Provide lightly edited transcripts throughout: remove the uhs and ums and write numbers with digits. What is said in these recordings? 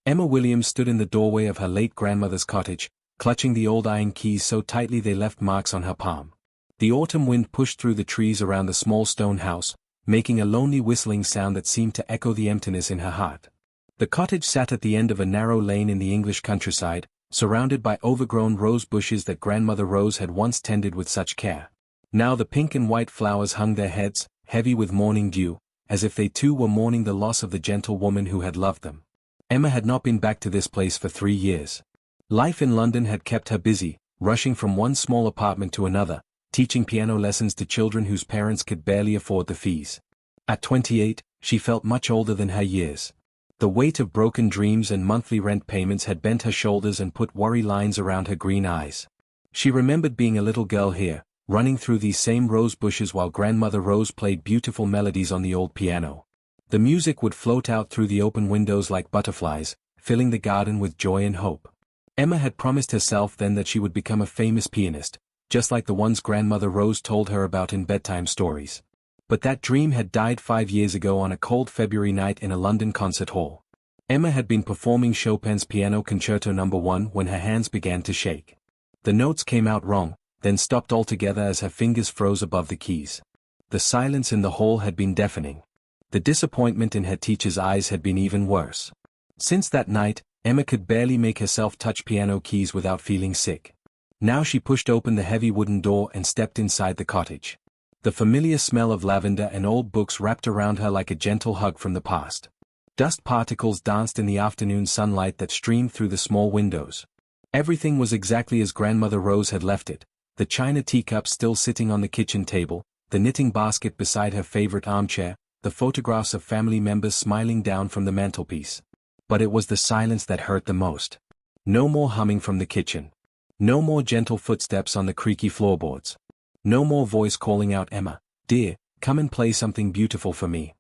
Emma Williams stood in the doorway of her late grandmother's cottage, clutching the old iron keys so tightly they left marks on her palm. The autumn wind pushed through the trees around the small stone house, making a lonely whistling sound that seemed to echo the emptiness in her heart. The cottage sat at the end of a narrow lane in the English countryside, surrounded by overgrown rose bushes that Grandmother Rose had once tended with such care. Now the pink and white flowers hung their heads, heavy with morning dew, as if they too were mourning the loss of the gentle woman who had loved them. Emma had not been back to this place for 3 years. Life in London had kept her busy, rushing from one small apartment to another, teaching piano lessons to children whose parents could barely afford the fees. At 28, she felt much older than her years. The weight of broken dreams and monthly rent payments had bent her shoulders and put worry lines around her green eyes. She remembered being a little girl here, running through these same rose bushes while Grandmother Rose played beautiful melodies on the old piano. The music would float out through the open windows like butterflies, filling the garden with joy and hope. Emma had promised herself then that she would become a famous pianist, just like the ones Grandmother Rose told her about in bedtime stories. But that dream had died 5 years ago on a cold February night in a London concert hall. Emma had been performing Chopin's Piano Concerto No. 1 when her hands began to shake. The notes came out wrong, then stopped altogether as her fingers froze above the keys. The silence in the hall had been deafening. The disappointment in her teacher's eyes had been even worse. Since that night, Emma could barely make herself touch piano keys without feeling sick. Now she pushed open the heavy wooden door and stepped inside the cottage. The familiar smell of lavender and old books wrapped around her like a gentle hug from the past. Dust particles danced in the afternoon sunlight that streamed through the small windows. Everything was exactly as Grandmother Rose had left it, the china teacup still sitting on the kitchen table, the knitting basket beside her favorite armchair, the photographs of family members smiling down from the mantelpiece. But it was the silence that hurt the most. No more humming from the kitchen. No more gentle footsteps on the creaky floorboards. No more voice calling out, "Emma, dear, come and play something beautiful for me."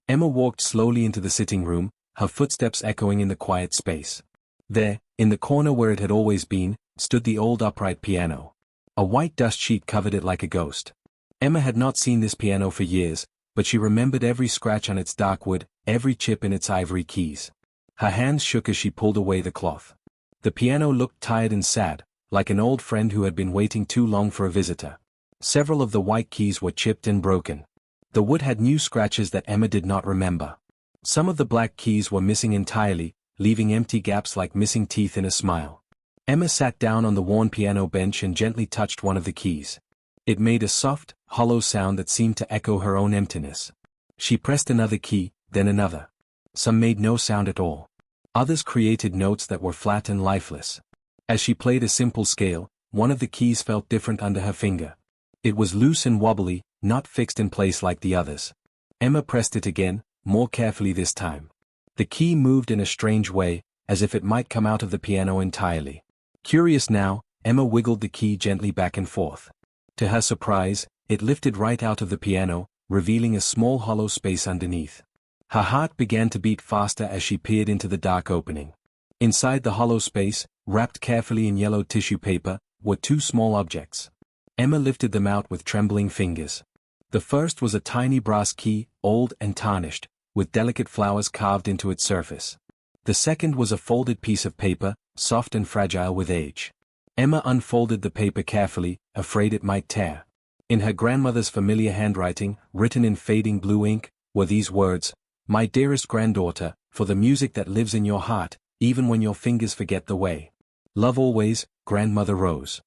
Emma walked slowly into the sitting room, her footsteps echoing in the quiet space. There, in the corner where it had always been, stood the old upright piano. A white dust sheet covered it like a ghost. Emma had not seen this piano for years, but she remembered every scratch on its dark wood, every chip in its ivory keys. Her hands shook as she pulled away the cloth. The piano looked tired and sad, like an old friend who had been waiting too long for a visitor. Several of the white keys were chipped and broken. The wood had new scratches that Emma did not remember. Some of the black keys were missing entirely, leaving empty gaps like missing teeth in a smile. Emma sat down on the worn piano bench and gently touched one of the keys. It made a soft, hollow sound that seemed to echo her own emptiness. She pressed another key, then another. Some made no sound at all. Others created notes that were flat and lifeless. As she played a simple scale, one of the keys felt different under her finger. It was loose and wobbly, not fixed in place like the others. Emma pressed it again, more carefully this time. The key moved in a strange way, as if it might come out of the piano entirely. Curious now, Emma wiggled the key gently back and forth. To her surprise, it lifted right out of the piano, revealing a small hollow space underneath. Her heart began to beat faster as she peered into the dark opening. Inside the hollow space, wrapped carefully in yellow tissue paper, were 2 small objects. Emma lifted them out with trembling fingers. The first was a tiny brass key, old and tarnished, with delicate flowers carved into its surface. The second was a folded piece of paper, soft and fragile with age. Emma unfolded the paper carefully, afraid it might tear. In her grandmother's familiar handwriting, written in fading blue ink, were these words, "My dearest granddaughter, for the music that lives in your heart, even when your fingers forget the way. Love always, Grandmother Rose."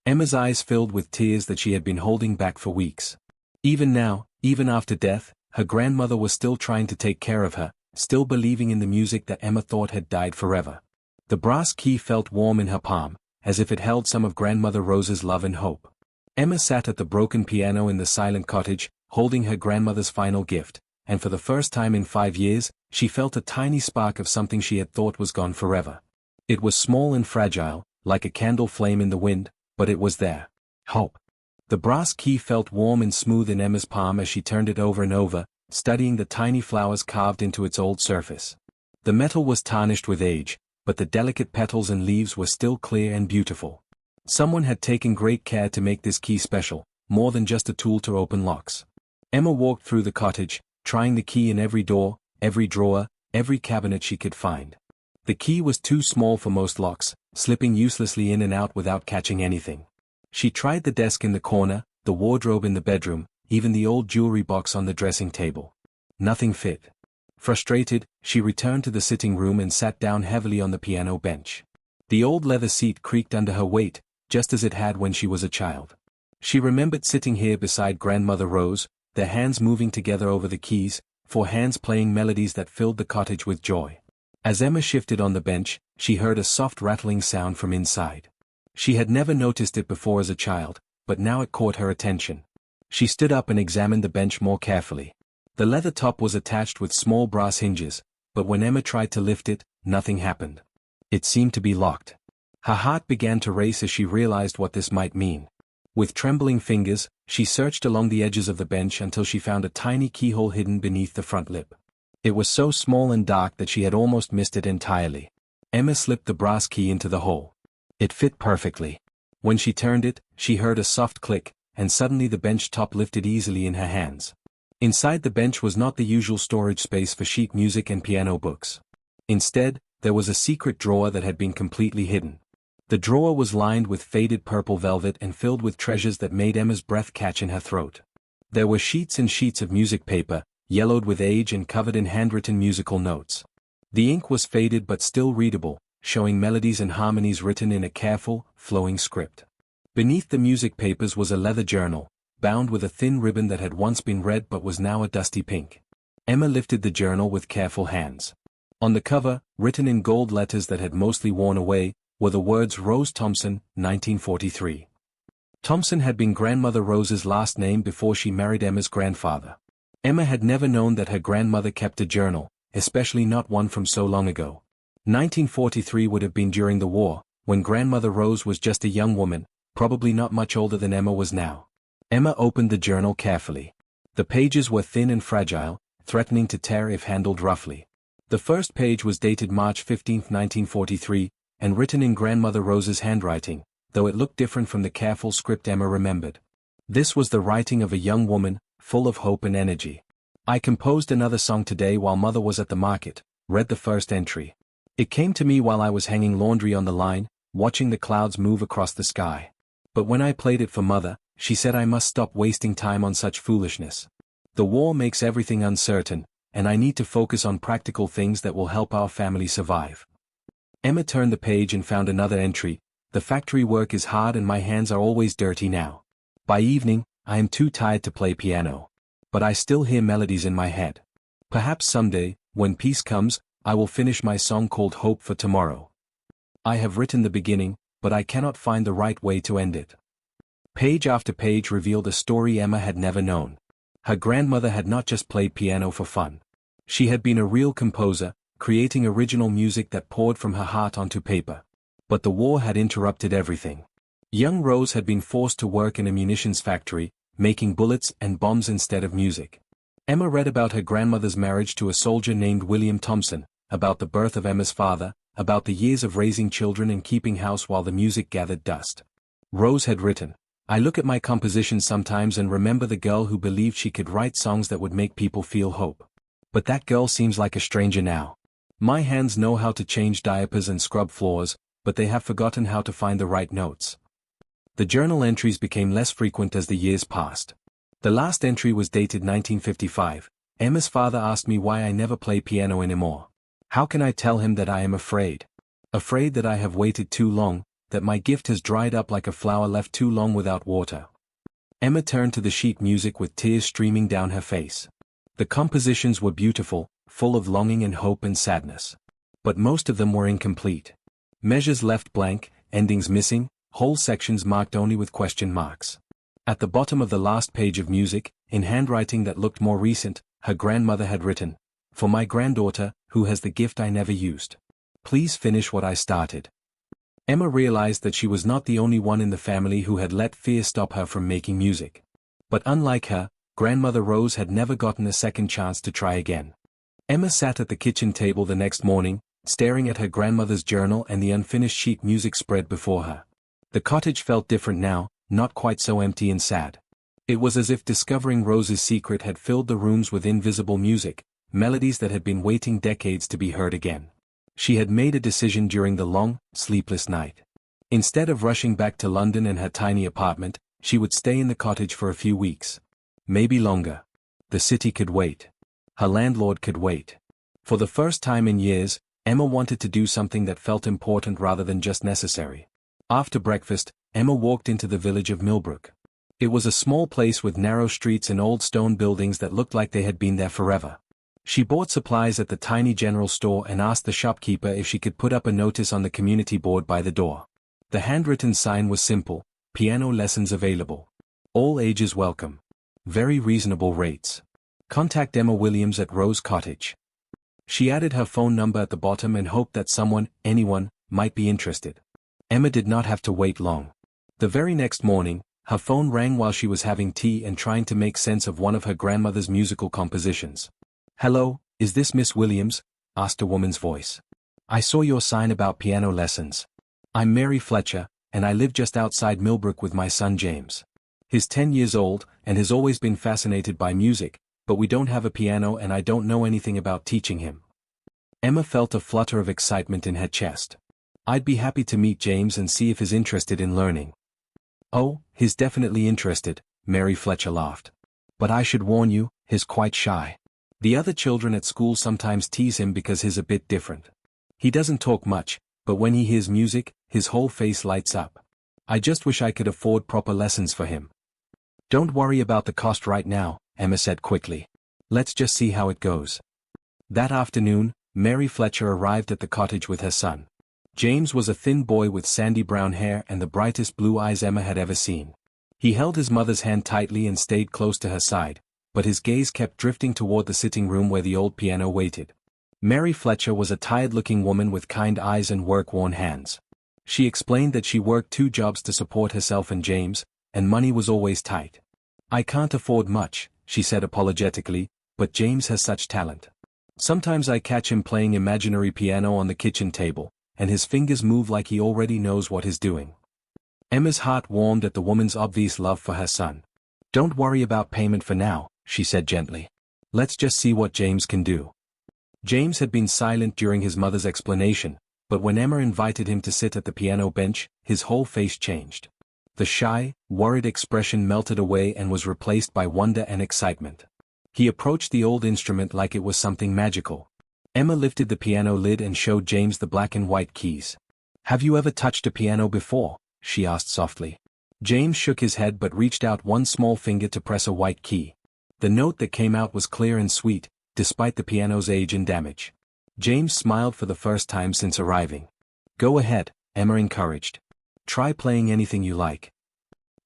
Emma's eyes filled with tears that she had been holding back for weeks. Even now, even after death, her grandmother was still trying to take care of her, still believing in the music that Emma thought had died forever. The brass key felt warm in her palm, as if it held some of Grandmother Rose's love and hope. Emma sat at the broken piano in the silent cottage, holding her grandmother's final gift, and for the first time in 5 years, she felt a tiny spark of something she had thought was gone forever. It was small and fragile, like a candle flame in the wind, but it was there. Hope. The brass key felt warm and smooth in Emma's palm as she turned it over and over, studying the tiny flowers carved into its old surface. The metal was tarnished with age, but the delicate petals and leaves were still clear and beautiful. Someone had taken great care to make this key special, more than just a tool to open locks. Emma walked through the cottage, trying the key in every door, every drawer, every cabinet she could find. The key was too small for most locks, slipping uselessly in and out without catching anything. She tried the desk in the corner, the wardrobe in the bedroom, even the old jewelry box on the dressing table. Nothing fit. Frustrated, she returned to the sitting room and sat down heavily on the piano bench. The old leather seat creaked under her weight, just as it had when she was a child. She remembered sitting here beside Grandmother Rose, their hands moving together over the keys, 4 hands playing melodies that filled the cottage with joy. As Emma shifted on the bench, she heard a soft rattling sound from inside. She had never noticed it before as a child, but now it caught her attention. She stood up and examined the bench more carefully. The leather top was attached with small brass hinges, but when Emma tried to lift it, nothing happened. It seemed to be locked. Her heart began to race as she realized what this might mean. With trembling fingers, she searched along the edges of the bench until she found a tiny keyhole hidden beneath the front lip. It was so small and dark that she had almost missed it entirely. Emma slipped the brass key into the hole. It fit perfectly. When she turned it, she heard a soft click, and suddenly the bench top lifted easily in her hands. Inside the bench was not the usual storage space for sheet music and piano books. Instead, there was a secret drawer that had been completely hidden. The drawer was lined with faded purple velvet and filled with treasures that made Emma's breath catch in her throat. There were sheets and sheets of music paper, yellowed with age and covered in handwritten musical notes. The ink was faded but still readable, showing melodies and harmonies written in a careful, flowing script. Beneath the music papers was a leather journal, bound with a thin ribbon that had once been red but was now a dusty pink. Emma lifted the journal with careful hands. On the cover, written in gold letters that had mostly worn away, were the words Rose Thompson, 1943. Thompson had been Grandmother Rose's last name before she married Emma's grandfather. Emma had never known that her grandmother kept a journal, especially not one from so long ago. 1943 would have been during the war, when Grandmother Rose was just a young woman, probably not much older than Emma was now. Emma opened the journal carefully. The pages were thin and fragile, threatening to tear if handled roughly. The first page was dated March 15, 1943, and written in Grandmother Rose's handwriting, though it looked different from the careful script Emma remembered. This was the writing of a young woman, full of hope and energy. I composed another song today while Mother was at the market, read the first entry. It came to me while I was hanging laundry on the line, watching the clouds move across the sky. But when I played it for Mother, she said I must stop wasting time on such foolishness. The war makes everything uncertain, and I need to focus on practical things that will help our family survive. Emma turned the page and found another entry. The factory work is hard and my hands are always dirty now. By evening, I am too tired to play piano. But I still hear melodies in my head. Perhaps someday, when peace comes, I will finish my song called Hope for Tomorrow. I have written the beginning, but I cannot find the right way to end it. Page after page revealed a story Emma had never known. Her grandmother had not just played piano for fun. She had been a real composer, creating original music that poured from her heart onto paper. But the war had interrupted everything. Young Rose had been forced to work in a munitions factory, making bullets and bombs instead of music. Emma read about her grandmother's marriage to a soldier named William Thompson, about the birth of Emma's father, about the years of raising children and keeping house while the music gathered dust. Rose had written, I look at my compositions sometimes and remember the girl who believed she could write songs that would make people feel hope. But that girl seems like a stranger now. My hands know how to change diapers and scrub floors, but they have forgotten how to find the right notes. The journal entries became less frequent as the years passed. The last entry was dated 1955. Emma's father asked me why I never play piano anymore. How can I tell him that I am afraid? Afraid that I have waited too long, that my gift has dried up like a flower left too long without water. Emma turned to the sheet music with tears streaming down her face. The compositions were beautiful, full of longing and hope and sadness. But most of them were incomplete. Measures left blank, endings missing, whole sections marked only with question marks. At the bottom of the last page of music, in handwriting that looked more recent, her grandmother had written, For my granddaughter, who has the gift I never used. Please finish what I started. Emma realized that she was not the only one in the family who had let fear stop her from making music. But unlike her, Grandmother Rose had never gotten a second chance to try again. Emma sat at the kitchen table the next morning, staring at her grandmother's journal and the unfinished sheet music spread before her. The cottage felt different now, not quite so empty and sad. It was as if discovering Rose's secret had filled the rooms with invisible music, melodies that had been waiting decades to be heard again. She had made a decision during the long, sleepless night. Instead of rushing back to London and her tiny apartment, she would stay in the cottage for a few weeks. Maybe longer. The city could wait. Her landlord could wait. For the first time in years, Emma wanted to do something that felt important rather than just necessary. After breakfast, Emma walked into the village of Millbrook. It was a small place with narrow streets and old stone buildings that looked like they had been there forever. She bought supplies at the tiny general store and asked the shopkeeper if she could put up a notice on the community board by the door. The handwritten sign was simple: piano lessons available. All ages welcome. Very reasonable rates. Contact Emma Williams at Rose Cottage. She added her phone number at the bottom and hoped that anyone, might be interested. Emma did not have to wait long. The very next morning, her phone rang while she was having tea and trying to make sense of one of her grandmother's musical compositions. "Hello, is this Miss Williams?" asked a woman's voice. "I saw your sign about piano lessons. I'm Mary Fletcher, and I live just outside Millbrook with my son James. He's 10 years old, and has always been fascinated by music, but we don't have a piano and I don't know anything about teaching him." Emma felt a flutter of excitement in her chest. "I'd be happy to meet James and see if he's interested in learning." "Oh, he's definitely interested," Mary Fletcher laughed. "But I should warn you, he's quite shy. The other children at school sometimes tease him because he's a bit different. He doesn't talk much, but when he hears music, his whole face lights up. I just wish I could afford proper lessons for him." "Don't worry about the cost right now," Emma said quickly. "Let's just see how it goes." That afternoon, Mary Fletcher arrived at the cottage with her son. James was a thin boy with sandy brown hair and the brightest blue eyes Emma had ever seen. He held his mother's hand tightly and stayed close to her side, but his gaze kept drifting toward the sitting room where the old piano waited. Mary Fletcher was a tired-looking woman with kind eyes and work-worn hands. She explained that she worked 2 jobs to support herself and James, and money was always tight. "I can't afford much," she said apologetically, "but James has such talent. Sometimes I catch him playing imaginary piano on the kitchen table, and his fingers move like he already knows what he's doing." Emma's heart warmed at the woman's obvious love for her son. "Don't worry about payment for now," she said gently. "Let's just see what James can do." James had been silent during his mother's explanation, but when Emma invited him to sit at the piano bench, his whole face changed. The shy, worried expression melted away and was replaced by wonder and excitement. He approached the old instrument like it was something magical. Emma lifted the piano lid and showed James the black and white keys. "Have you ever touched a piano before?" she asked softly. James shook his head but reached out one small finger to press a white key. The note that came out was clear and sweet, despite the piano's age and damage. James smiled for the first time since arriving. "Go ahead," Emma encouraged. "Try playing anything you like."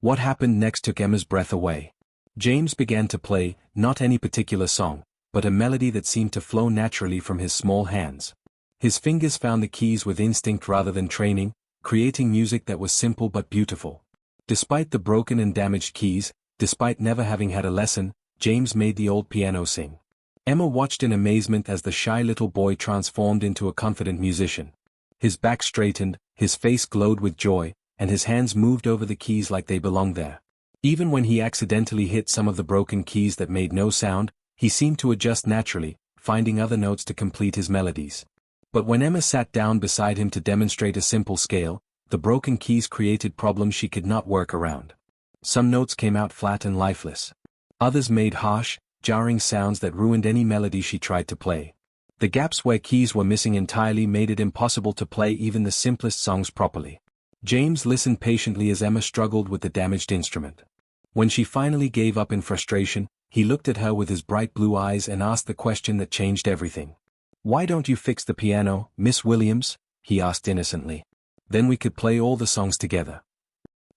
What happened next took Emma's breath away. James began to play, not any particular song, but a melody that seemed to flow naturally from his small hands. His fingers found the keys with instinct rather than training, creating music that was simple but beautiful. Despite the broken and damaged keys, despite never having had a lesson, James made the old piano sing. Emma watched in amazement as the shy little boy transformed into a confident musician. His back straightened, his face glowed with joy, and his hands moved over the keys like they belonged there. Even when he accidentally hit some of the broken keys that made no sound, he seemed to adjust naturally, finding other notes to complete his melodies. But when Emma sat down beside him to demonstrate a simple scale, the broken keys created problems she could not work around. Some notes came out flat and lifeless. Others made harsh, jarring sounds that ruined any melody she tried to play. The gaps where keys were missing entirely made it impossible to play even the simplest songs properly. James listened patiently as Emma struggled with the damaged instrument. When she finally gave up in frustration, he looked at her with his bright blue eyes and asked the question that changed everything. "Why don't you fix the piano, Miss Williams?" he asked innocently. "Then we could play all the songs together."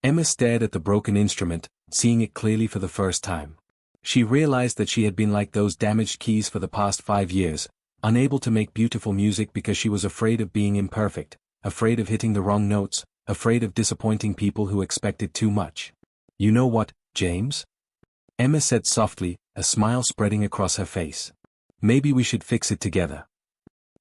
Emma stared at the broken instrument, seeing it clearly for the first time. She realized that she had been like those damaged keys for the past 5 years, unable to make beautiful music because she was afraid of being imperfect, afraid of hitting the wrong notes, afraid of disappointing people who expected too much. "You know what, James?" Emma said softly, a smile spreading across her face. "Maybe we should fix it together."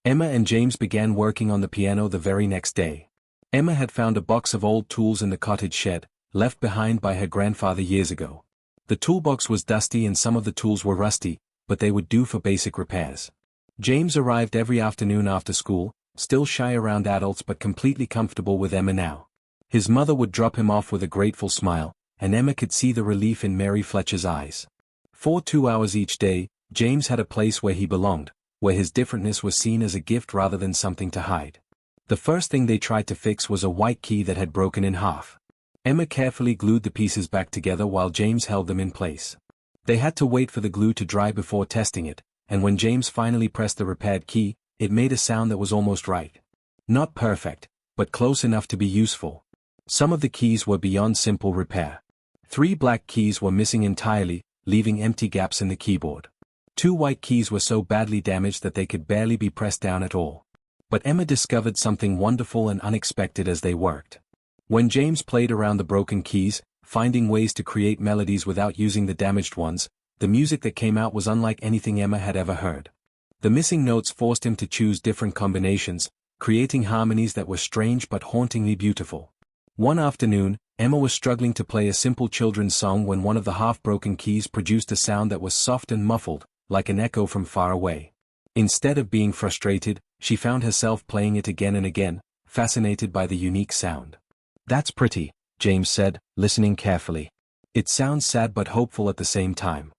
Emma and James began working on the piano the very next day. Emma had found a box of old tools in the cottage shed, left behind by her grandfather years ago. The toolbox was dusty and some of the tools were rusty, but they would do for basic repairs. James arrived every afternoon after school, still shy around adults but completely comfortable with Emma now. His mother would drop him off with a grateful smile, and Emma could see the relief in Mary Fletcher's eyes. For 2 hours each day, James had a place where he belonged, where his differentness was seen as a gift rather than something to hide. The first thing they tried to fix was a white key that had broken in half. Emma carefully glued the pieces back together while James held them in place. They had to wait for the glue to dry before testing it, and when James finally pressed the repaired key, it made a sound that was almost right. Not perfect, but close enough to be useful. Some of the keys were beyond simple repair. 3 black keys were missing entirely, leaving empty gaps in the keyboard. 2 white keys were so badly damaged that they could barely be pressed down at all. But Emma discovered something wonderful and unexpected as they worked. When James played around the broken keys, finding ways to create melodies without using the damaged ones, the music that came out was unlike anything Emma had ever heard. The missing notes forced him to choose different combinations, creating harmonies that were strange but hauntingly beautiful. One afternoon, Emma was struggling to play a simple children's song when one of the half-broken keys produced a sound that was soft and muffled, like an echo from far away. Instead of being frustrated, she found herself playing it again and again, fascinated by the unique sound. "That's pretty," James said, listening carefully. "It sounds sad but hopeful at the same time."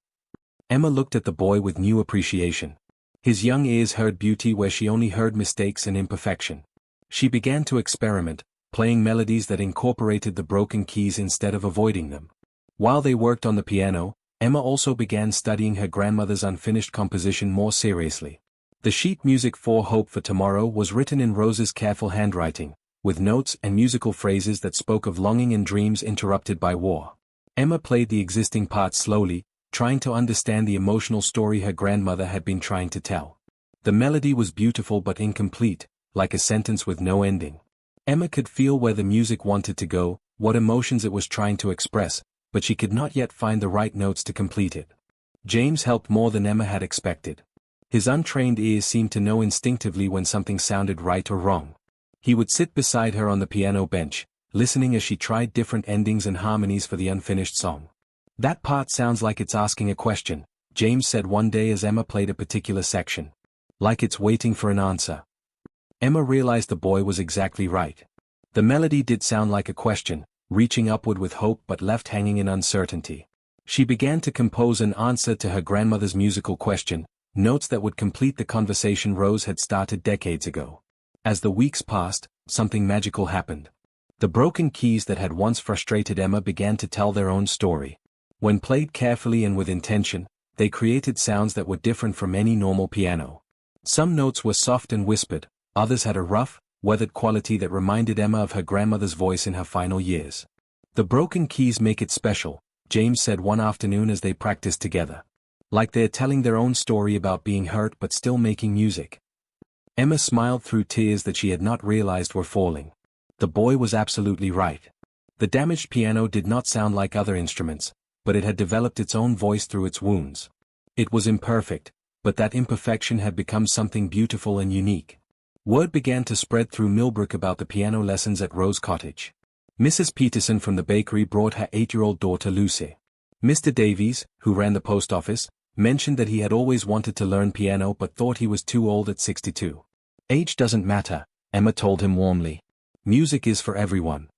Emma looked at the boy with new appreciation. His young ears heard beauty where she only heard mistakes and imperfection. She began to experiment, playing melodies that incorporated the broken keys instead of avoiding them. While they worked on the piano, Emma also began studying her grandmother's unfinished composition more seriously. The sheet music for Hope for Tomorrow was written in Rose's careful handwriting, with notes and musical phrases that spoke of longing and dreams interrupted by war. Emma played the existing parts slowly, trying to understand the emotional story her grandmother had been trying to tell. The melody was beautiful but incomplete, like a sentence with no ending. Emma could feel where the music wanted to go, what emotions it was trying to express, but she could not yet find the right notes to complete it. James helped more than Emma had expected. His untrained ears seemed to know instinctively when something sounded right or wrong. He would sit beside her on the piano bench, listening as she tried different endings and harmonies for the unfinished song. "That part sounds like it's asking a question," James said one day as Emma played a particular section. "Like it's waiting for an answer." Emma realized the boy was exactly right. The melody did sound like a question, reaching upward with hope but left hanging in uncertainty. She began to compose an answer to her grandmother's musical question, notes that would complete the conversation Rose had started decades ago. As the weeks passed, something magical happened. The broken keys that had once frustrated Emma began to tell their own story. When played carefully and with intention, they created sounds that were different from any normal piano. Some notes were soft and whispered, others had a rough, weathered quality that reminded Emma of her grandmother's voice in her final years. "The broken keys make it special," James said one afternoon as they practiced together. "Like they're telling their own story about being hurt but still making music." Emma smiled through tears that she had not realized were falling. The boy was absolutely right. The damaged piano did not sound like other instruments, but it had developed its own voice through its wounds. It was imperfect, but that imperfection had become something beautiful and unique. Word began to spread through Millbrook about the piano lessons at Rose Cottage. Mrs. Peterson from the bakery brought her 8-year-old daughter Lucy. Mr. Davies, who ran the post office, mentioned that he had always wanted to learn piano but thought he was too old at 62. "Age doesn't matter," Emma told him warmly. "Music is for everyone."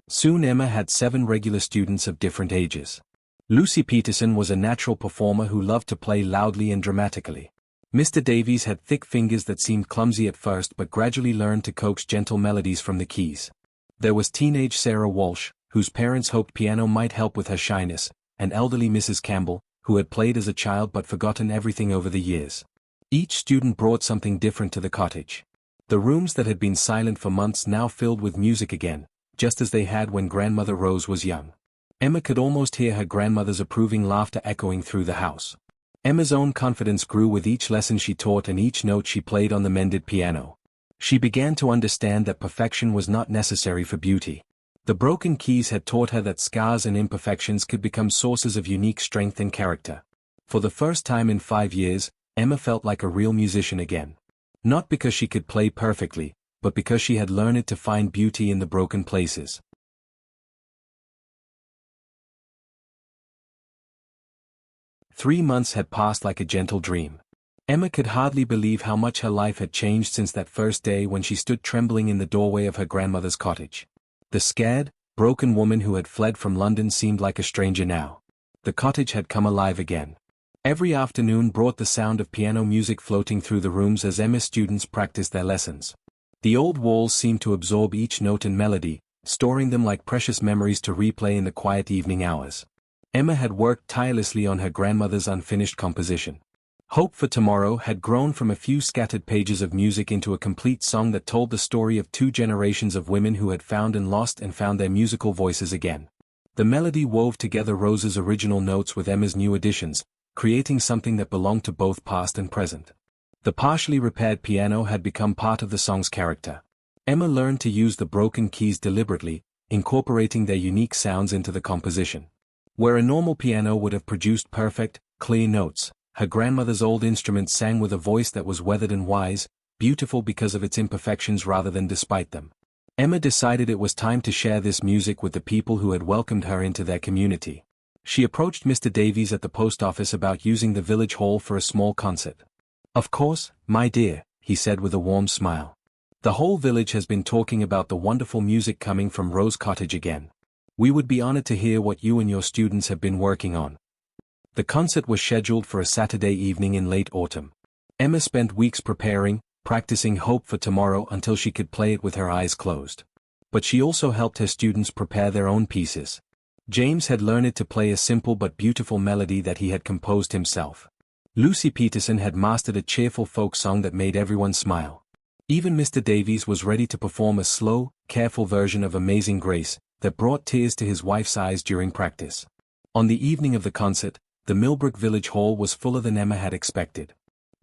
Soon Emma had 7 regular students of different ages. Lucy Peterson was a natural performer who loved to play loudly and dramatically. Mr. Davies had thick fingers that seemed clumsy at first but gradually learned to coax gentle melodies from the keys. There was teenage Sarah Walsh, whose parents hoped piano might help with her shyness, and elderly Mrs. Campbell, who had played as a child but forgotten everything over the years. Each student brought something different to the cottage. The rooms that had been silent for months now filled with music again, just as they had when Grandmother Rose was young. Emma could almost hear her grandmother's approving laughter echoing through the house. Emma's own confidence grew with each lesson she taught and each note she played on the mended piano. She began to understand that perfection was not necessary for beauty. The broken keys had taught her that scars and imperfections could become sources of unique strength and character. For the first time in 5 years, Emma felt like a real musician again. Not because she could play perfectly, but because she had learned to find beauty in the broken places. 3 months had passed like a gentle dream. Emma could hardly believe how much her life had changed since that first day when she stood trembling in the doorway of her grandmother's cottage. The scared, broken woman who had fled from London seemed like a stranger now. The cottage had come alive again. Every afternoon brought the sound of piano music floating through the rooms as Emma's students practiced their lessons. The old walls seemed to absorb each note and melody, storing them like precious memories to replay in the quiet evening hours. Emma had worked tirelessly on her grandmother's unfinished composition. Hope for Tomorrow had grown from a few scattered pages of music into a complete song that told the story of two generations of women who had found and lost and found their musical voices again. The melody wove together Rose's original notes with Emma's new additions, creating something that belonged to both past and present. The partially repaired piano had become part of the song's character. Emma learned to use the broken keys deliberately, incorporating their unique sounds into the composition. Where a normal piano would have produced perfect, clear notes, her grandmother's old instrument sang with a voice that was weathered and wise, beautiful because of its imperfections rather than despite them. Emma decided it was time to share this music with the people who had welcomed her into their community. She approached Mr. Davies at the post office about using the village hall for a small concert. "Of course, my dear," he said with a warm smile. "The whole village has been talking about the wonderful music coming from Rose Cottage again. We would be honored to hear what you and your students have been working on." The concert was scheduled for a Saturday evening in late autumn. Emma spent weeks preparing, practicing Hope for Tomorrow until she could play it with her eyes closed. But she also helped her students prepare their own pieces. James had learned to play a simple but beautiful melody that he had composed himself. Lucy Peterson had mastered a cheerful folk song that made everyone smile. Even Mr. Davies was ready to perform a slow, careful version of Amazing Grace that brought tears to his wife's eyes during practice. On the evening of the concert, the Millbrook Village Hall was fuller than Emma had expected.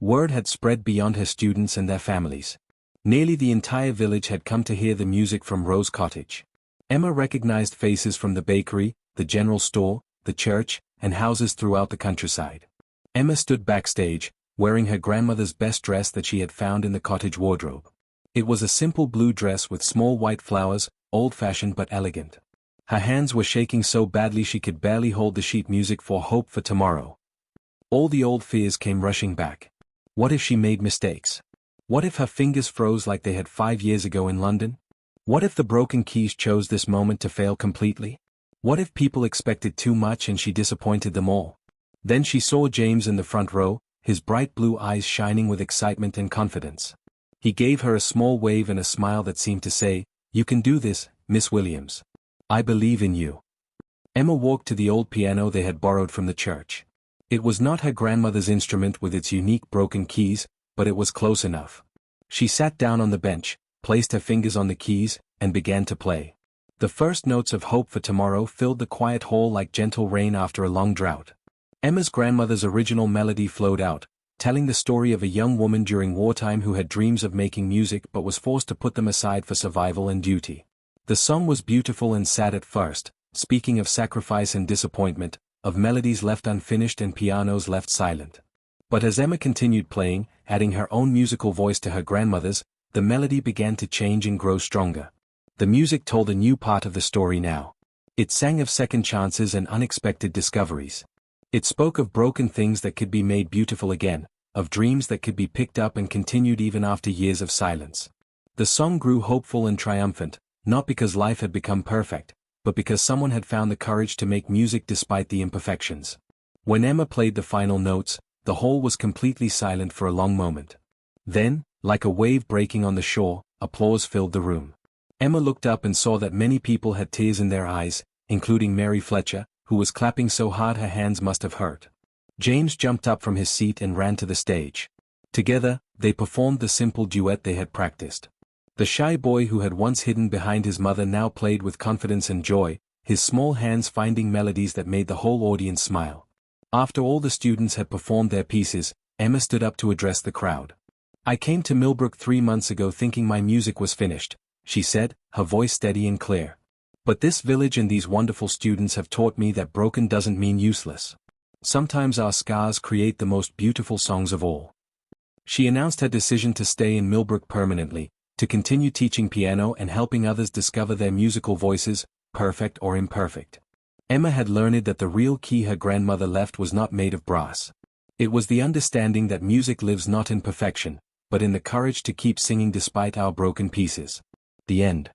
Word had spread beyond her students and their families. Nearly the entire village had come to hear the music from Rose Cottage. Emma recognized faces from the bakery, the general store, the church, and houses throughout the countryside. Emma stood backstage, wearing her grandmother's best dress that she had found in the cottage wardrobe. It was a simple blue dress with small white flowers, old-fashioned but elegant. Her hands were shaking so badly she could barely hold the sheet music for Hope for Tomorrow. All the old fears came rushing back. What if she made mistakes? What if her fingers froze like they had 5 years ago in London? What if the broken keys chose this moment to fail completely? What if people expected too much and she disappointed them all? Then she saw James in the front row, his bright blue eyes shining with excitement and confidence. He gave her a small wave and a smile that seemed to say, "You can do this, Miss Williams. I believe in you." Emma walked to the old piano they had borrowed from the church. It was not her grandmother's instrument with its unique broken keys, but it was close enough. She sat down on the bench, placed her fingers on the keys, and began to play. The first notes of Hope for Tomorrow filled the quiet hall like gentle rain after a long drought. Emma's grandmother's original melody flowed out, telling the story of a young woman during wartime who had dreams of making music but was forced to put them aside for survival and duty. The song was beautiful and sad at first, speaking of sacrifice and disappointment, of melodies left unfinished and pianos left silent. But as Emma continued playing, adding her own musical voice to her grandmother's, the melody began to change and grow stronger. The music told a new part of the story now. It sang of second chances and unexpected discoveries. It spoke of broken things that could be made beautiful again, of dreams that could be picked up and continued even after years of silence. The song grew hopeful and triumphant, not because life had become perfect, but because someone had found the courage to make music despite the imperfections. When Emma played the final notes, the hall was completely silent for a long moment. Then, like a wave breaking on the shore, applause filled the room. Emma looked up and saw that many people had tears in their eyes, including Mary Fletcher, who was clapping so hard her hands must have hurt. James jumped up from his seat and ran to the stage. Together, they performed the simple duet they had practiced. The shy boy who had once hidden behind his mother now played with confidence and joy, his small hands finding melodies that made the whole audience smile. After all the students had performed their pieces, Emma stood up to address the crowd. "I came to Millbrook 3 months ago thinking my music was finished," she said, her voice steady and clear. "But this village and these wonderful students have taught me that broken doesn't mean useless. Sometimes our scars create the most beautiful songs of all." She announced her decision to stay in Millbrook permanently, to continue teaching piano and helping others discover their musical voices, perfect or imperfect. Emma had learned that the real key her grandmother left was not made of brass. It was the understanding that music lives not in perfection, but in the courage to keep singing despite our broken pieces. The end.